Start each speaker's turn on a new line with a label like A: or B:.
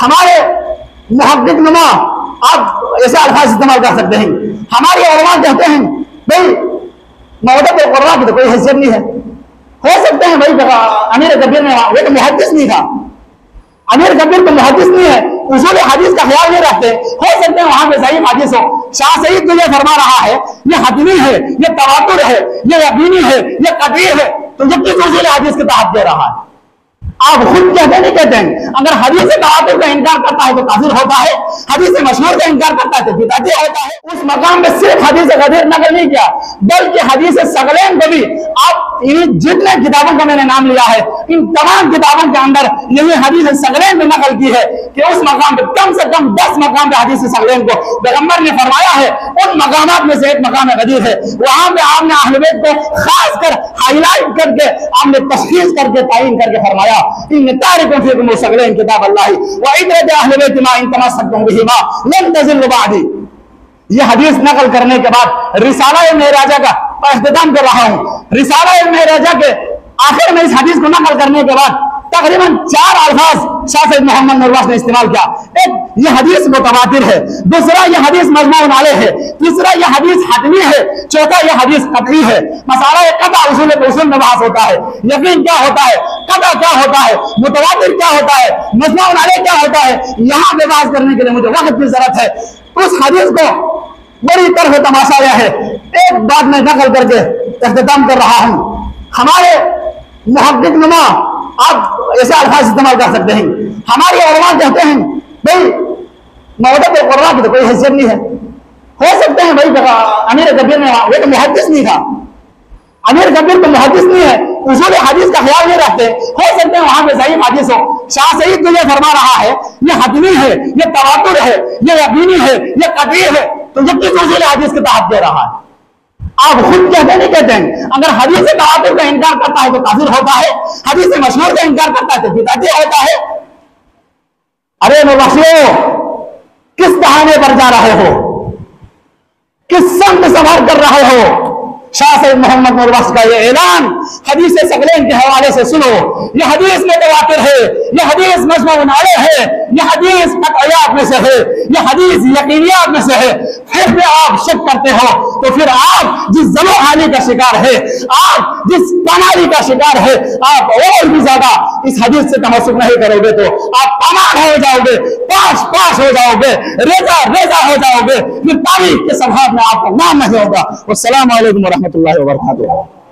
A: ہمارے محقق نما آپ ایسے الفاظ استعمال کر سکتے ہیں، ہمارے علماء کہتے ہیں بھائی مودت القرآن کی تو کوئی حیثیت نہیں ہے. ہو سکتے ہیں بھائی امیر کبیر نے وہ تو محدث نہیں تھا، امیر کبیر تو محدث نہیں ہے، اصول حدیث کا خیال نہیں رکھتے، ہو سکتے ہیں وہاں پہ ضعیف حدیث ہو. شاہ سعید تو یہ فرما رہا ہے یہ حتمی ہے، یہ تواتر ہے، یہ یقینی ہے، یہ قطعی ہے، تو یہ کس اصول حدیث کے تحت دے رہا ہے؟ آپ خود کہتے نہیں کہتے ہیں؟ اگر حدیث تواتر کا انکار کرتا ہے تو کافر ہوتا ہے، حدیث مشہور کا انکار کرتا ہے تو بدعتی ہوتا ہے. اس مقام میں صرف حدیث غدیر نقل نہیں کیا بلکہ حدیث ثقلین کو بھی آپ جتنے کتابوں کا میں نے نام لیا ہے ان تمام کتابوں کے اندر یہی حدیث ثقلین میں نقل کی ہے کہ اس مقام پہ کم سے کم 10 مقام پہ حدیث ثقلین کو پیغمبر نے فرمایا ہے. ان مقامات میں سے ایک مقام غدیر ہے، وہاں پہ آپ نے اہل بیت کو خاص کر ہائی لائٹ کر کے آپ نے تشخیص کر کے تعین کر کے فرمایا ان تارکم فیکم ثقلین کتاب اللہ وعترۃ اہل بیت ما ان تمسکتم بہما لن تضلوا بعدی. یہ حدیث نقل کرنے کے بعد رسالہ معراجہ کا اختتام کر رہا ہوں. رسالہ معراجہ کے آخر میں اس حدیث کو نقل کرنے کے بعد تقریباً 4 الفاظ شاہ سید محمد نورواس نے استعمال کیا. ایک یہ حدیث متواتر ہے، دوسرا یہ حدیث مجموع علیہ ہے، تیسرا یہ حدیث حتمی ہے، چوتھا یہ حدیث قطعی ہے. مسئلہ قطع اصول میں بحث ہوتا ہے، یقین کیا ہوتا ہے، قطع کیا ہوتا ہے، متواتر کیا ہوتا ہے، مجموع علیہ کیا ہوتا ہے. یہاں پہ بحث کرنے کے لیے مجھے وقت کی ضرورت ہے. اس حدیث کو بڑی طرح تماشا گیا ہے. ایک بات میں نقل کر کے اختتام کر رہا ہوں. ہمارے محقق نما آپ ایسے الفاظ استعمال کر سکتے ہیں، ہمارے علماء کہتے ہیں بھائی مودت القرآن کی تو کوئی حیثیت نہیں ہے. ہو سکتے ہیں بھائی امیر کبیر نے وہ تو محدث نہیں تھا، امیر کبیر تو محدث نہیں ہے، اصول حدیث کا خیال نہیں رکھتے، ہو سکتے ہیں وہاں پہ ضعیف حدیث ہو. شاہ سعید تو یہ فرما رہا ہے یہ حتمی ہے، یہ تواتر ہے، یہ یقینی ہے، یہ قطعی ہے، تو یہ کس اصول حدیث کے تحت دے رہا ہے؟ آپ خود کہتے نہیں کہتے ہیں؟ اگر حدیث تواتر کا انکار کرتا ہے تو کافر ہوتا ہے، حدیث مشہور کا انکار کرتا ہے تو بدعتی ہوتا ہے. ارے نوبخشو، کس بہانے پر جا رہے ہو، کس سمت سفر کر رہے ہو؟ شاہ سید محمد نورواس کا یہ اعلان حدیث ثقلین کے حوالے سے سنو. یہ حدیث متواتر ہے، یہ حدیث مجموع علیہ ہے، یہ حدیث قطعیات میں سے ہے، یہ حدیث یقینیات میں سے ہے. پھر بھی آپ شک کرتے ہو تو پھر آپ جس ذلو حالی کا شکار ہے، آپ جس پامالی کا شکار ہے، آپ اور بھی زیادہ اس حدیث سے تمسک نہیں کرو گے تو آپ پامال ہو جاؤ گے، پاش ہو جاؤ گے، ریزہ ہو جاؤ گے، پھر تاریخ کے صفحات میں آپ کا نام نہیں ہوگا. والسلام علیکم ورحمۃ اللہ وبرکاتہ.